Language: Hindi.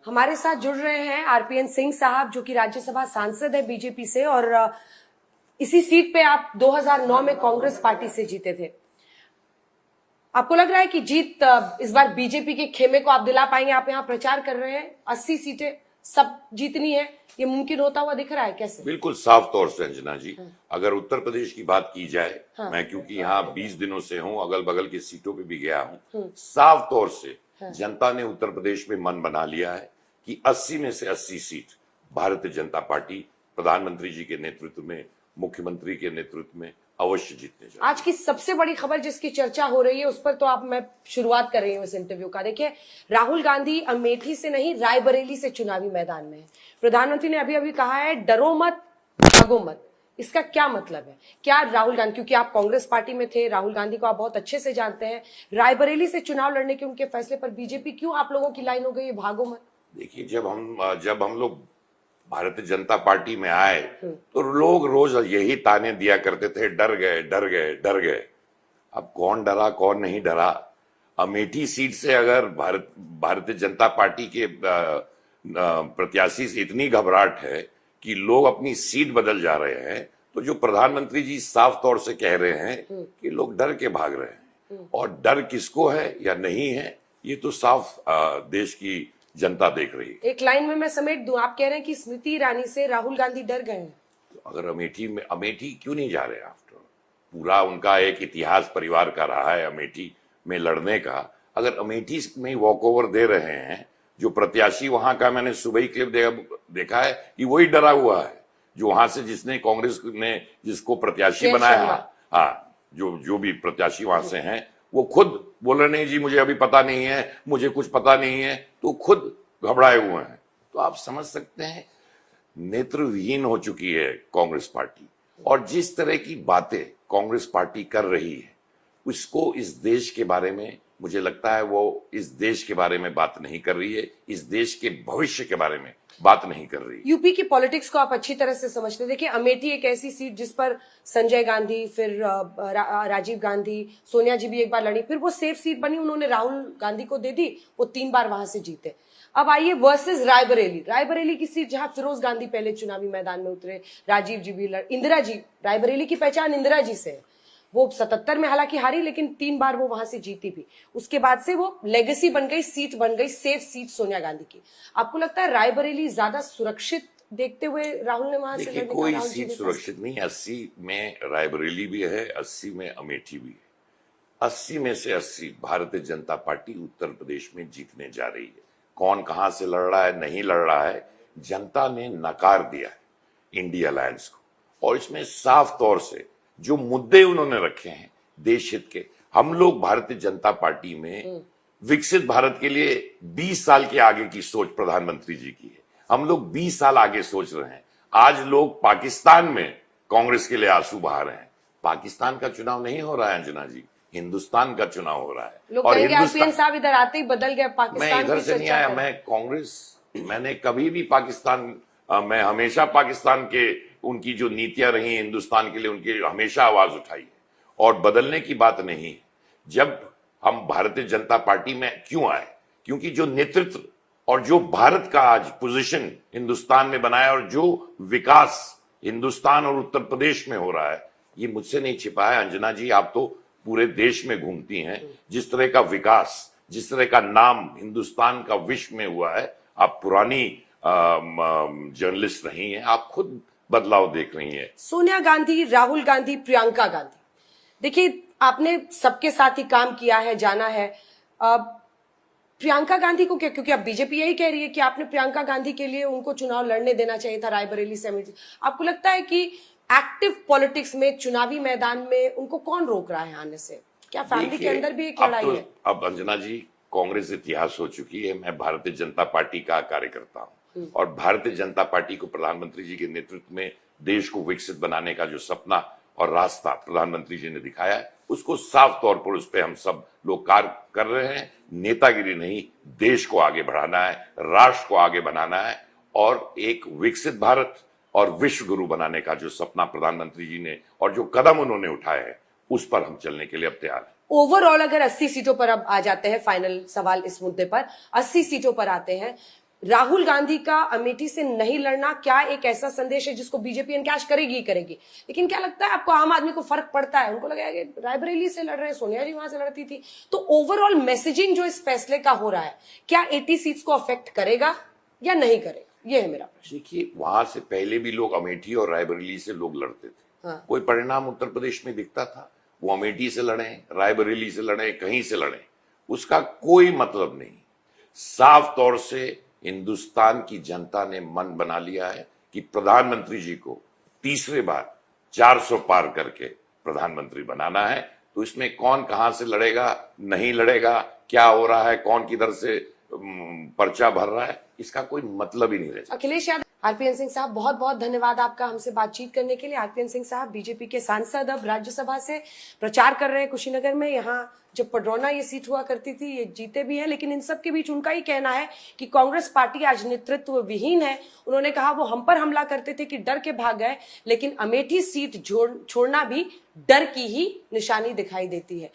हमारे साथ जुड़ रहे हैं आरपीएन सिंह साहब, जो कि राज्यसभा सांसद है बीजेपी से, और इसी सीट पे आप 2009 में कांग्रेस पार्टी से जीते थे। आपको लग रहा है कि जीत इस बार बीजेपी के खेमे को आप दिला पाएंगे? आप यहाँ प्रचार कर रहे हैं 80 सीटें सब जीतनी है, ये मुमकिन होता हुआ दिख रहा है कैसे? बिल्कुल साफ तौर से अंजना जी, अगर उत्तर प्रदेश की बात की जाए, मैं क्योंकि यहाँ 20 दिनों से हूँ, अगल बगल की सीटों पे भी गया हूँ, साफ तौर से जनता ने उत्तर प्रदेश में मन बना लिया है कि 80 में से 80 सीट भारतीय जनता पार्टी प्रधानमंत्री जी के नेतृत्व में, मुख्यमंत्री के नेतृत्व में अवश्य जीतने जा। आज की सबसे बड़ी खबर जिसकी चर्चा हो रही है उस पर तो आप मैं शुरुआत कर रही हूँ इस इंटरव्यू का। देखिए, राहुल गांधी अमेठी से नहीं रायबरेली से चुनावी मैदान में है। प्रधानमंत्री ने अभी अभी कहा है डरो मत भागो मत। इसका क्या मतलब है? क्या राहुल गांधी, क्योंकि आप कांग्रेस पार्टी में थे, राहुल गांधी को आप बहुत अच्छे से जानते हैं, रायबरेली से चुनाव लड़ने के उनके फैसले पर बीजेपी क्यों आप लोगों की लाइन हो गई भागो मत? देखिए, जब हम लोग भारतीय जनता पार्टी में आए तो लोग रोज यही ताने दिया करते थे, डर गए डर गए डर गए। अब कौन डरा कौन नहीं डरा? अमेठी सीट से अगर भारतीय जनता पार्टी के प्रत्याशी से इतनी घबराहट है कि लोग अपनी सीट बदल जा रहे हैं, तो जो प्रधानमंत्री जी साफ तौर से कह रहे हैं कि लोग डर के भाग रहे हैं, और डर किसको है या नहीं है ये तो साफ देश की जनता देख रही है। एक लाइन में मैं समेट दूं, आप कह रहे हैं कि स्मृति ईरानी से राहुल गांधी डर गए हैं। तो अगर अमेठी क्यों नहीं जा रहे? आफ्टर पूरा उनका एक इतिहास परिवार का रहा है अमेठी में लड़ने का। अगर अमेठी में वॉक ओवर दे रहे हैं, जो प्रत्याशी वहां का, मैंने सुबह ही क्लिप देखा है कि वही डरा हुआ है, जो वहां से जिसने कांग्रेस ने जिसको प्रत्याशी बनाया है, हाँ, जो भी प्रत्याशी वहां से हैं, वो खुद बोल रहे नहीं जी मुझे अभी पता नहीं है, मुझे कुछ पता नहीं है, तो खुद घबराए हुए हैं। तो आप समझ सकते हैं नेत्रहीन हो चुकी है कांग्रेस पार्टी, और जिस तरह की बातें कांग्रेस पार्टी कर रही है उसको इस देश के बारे में, मुझे लगता है वो इस देश के बारे में बात नहीं कर रही है, इस देश के भविष्य के बारे में बात नहीं कर रही। यूपी की पॉलिटिक्स को आप अच्छी तरह से समझते हैं। देखिए, अमेठी एक ऐसी सीट जिस पर संजय गांधी, फिर राजीव गांधी, सोनिया जी भी एक बार लड़ी, फिर वो सेफ सीट बनी, उन्होंने राहुल गांधी को दे दी, वो 3 बार वहां से जीते। अब आइए वर्सेस रायबरेली की सीट, जहां फिरोज गांधी पहले चुनावी मैदान में उतरे, राजीव जी भी इंदिरा जी, रायबरेली की पहचान इंदिरा जी से है। वो 77 में हालांकि हारी, लेकिन 3 बार वो वहां से जीती भी। उसके बाद से वो लेगेसी बन गई, सीट बन गई, सेफ सीट सोनिया गांधी की। आपको लगता है रायबरेली ज्यादा सुरक्षित देखते हुए राहुल ने वहां से? कोई सीट सुरक्षित नहीं। 80 में रायबरेली भी है, 80 में अमेठी भी है। 80 में से 80 भारतीय जनता पार्टी उत्तर प्रदेश में जीतने जा रही है। कौन कहां से लड़ रहा है, नहीं लड़ रहा है, जनता ने नकार दिया है इंडिया अलायंस को। और इसमें साफ तौर से जो मुद्दे उन्होंने रखे हैं देश हित के, हम लोग भारतीय जनता पार्टी में विकसित भारत के लिए 20 साल के आगे की सोच प्रधानमंत्री जी की है। हम लोग 20 साल आगे सोच रहे हैं। आज लोग पाकिस्तान में कांग्रेस के लिए आंसू बहा रहे हैं। पाकिस्तान का चुनाव नहीं हो रहा है अंजना जी, हिंदुस्तान का चुनाव हो रहा है। और हिंदुस्तान साहब इधर आते ही बदल गया पाकिस्तान। मैं इधर से नहीं आया, मैं कांग्रेस, मैंने कभी भी पाकिस्तान, मैं हमेशा पाकिस्तान के उनकी जो नीतियां रही हिंदुस्तान के लिए, उनकी हमेशा आवाज उठाई है, और बदलने की बात नहीं है। जब हम भारतीय जनता पार्टी में क्यों आए? क्योंकि जो नेतृत्व और जो भारत का आज पोजीशन हिंदुस्तान में बनाया, और जो विकास हिंदुस्तान और उत्तर प्रदेश में हो रहा है, ये मुझसे नहीं छिपा है अंजना जी। आप तो पूरे देश में घूमती हैं, जिस तरह का विकास, जिस तरह का नाम हिंदुस्तान का विश्व में हुआ है, आप पुरानी जर्नलिस्ट रही हैं, आप खुद बदलाव देख रही हैं। सोनिया गांधी, राहुल गांधी, प्रियंका गांधी, देखिए आपने सबके साथ ही काम किया है, जाना है। प्रियंका गांधी को क्या, क्योंकि अब बीजेपी यही कह रही है कि आपने प्रियंका गांधी के लिए उनको चुनाव लड़ने देना चाहिए था रायबरेली से अमेठी। आपको लगता है कि एक्टिव पॉलिटिक्स में, चुनावी मैदान में उनको कौन रोक रहा है आने से? क्या फैमिली के अंदर भी एक लड़ाई है? अब अंजना जी, कांग्रेस इतिहास हो चुकी है। मैं भारतीय जनता पार्टी का कार्यकर्ता हूं, और भारतीय जनता पार्टी को प्रधानमंत्री जी के नेतृत्व में देश को विकसित बनाने का जो सपना और रास्ता प्रधानमंत्री जी ने दिखाया है, उसको साफ तौर पर उस पर हम सब लोग कार्य कर रहे हैं। नेतागिरी नहीं, देश को आगे बढ़ाना है, राष्ट्र को आगे बनाना है, और एक विकसित भारत और विश्व गुरु बनाने का जो सपना प्रधानमंत्री जी ने और जो कदम उन्होंने उठाए हैं, उस पर हम चलने के लिए अब तैयार हैं। ओवरऑल अगर 80 सीटों पर अब आ जाते हैं, फाइनल सवाल इस मुद्दे पर, 80 सीटों पर आते हैं, राहुल गांधी का अमेठी से नहीं लड़ना क्या एक ऐसा संदेश है जिसको बीजेपी एनकैश करेगी ही करेगी, लेकिन क्या लगता है आपको आम आदमी को फर्क पड़ता है? उनको लगेगा कि रायबरेली से लड़ रहे हैं, सोनिया जी वहां से लड़ती थी, तो ओवरऑल मैसेजिंग जो इस फैसले का हो रहा है क्या 80 सीट्स को अफेक्ट करेगा या नहीं करेगा, ये है मेरा प्रश्न। देखिए, वहां से पहले भी लोग अमेठी और रायबरेली से लोग लड़ते थे। हाँ। कोई परिणाम उत्तर प्रदेश में दिखता था? वो अमेठी से लड़े, रायबरेली से लड़े, कहीं से लड़े, उसका कोई मतलब नहीं। साफ तौर से हिंदुस्तान की जनता ने मन बना लिया है कि प्रधानमंत्री जी को तीसरे बार 400 पार करके प्रधानमंत्री बनाना है। तो इसमें कौन कहां से लड़ेगा, नहीं लड़ेगा, क्या हो रहा है, कौन किधर से पर्चा भर रहा है, इसका कोई मतलब ही नहीं रह। अखिलेश यादव, आरपीएन सिंह साहब, बहुत बहुत धन्यवाद आपका हमसे बातचीत करने के लिए। आरपीएन सिंह साहब बीजेपी के सांसद, अब राज्यसभा से प्रचार कर रहे हैं कुशीनगर में। यहाँ जब पडरौना ये सीट हुआ करती थी, ये जीते भी हैं, लेकिन इन सब के बीच उनका ही कहना है कि कांग्रेस पार्टी आज नेतृत्व विहीन है। उन्होंने कहा वो हम पर हमला करते थे कि डर के भाग गए, लेकिन अमेठी सीट छोड़ना भी डर की ही निशानी दिखाई देती है।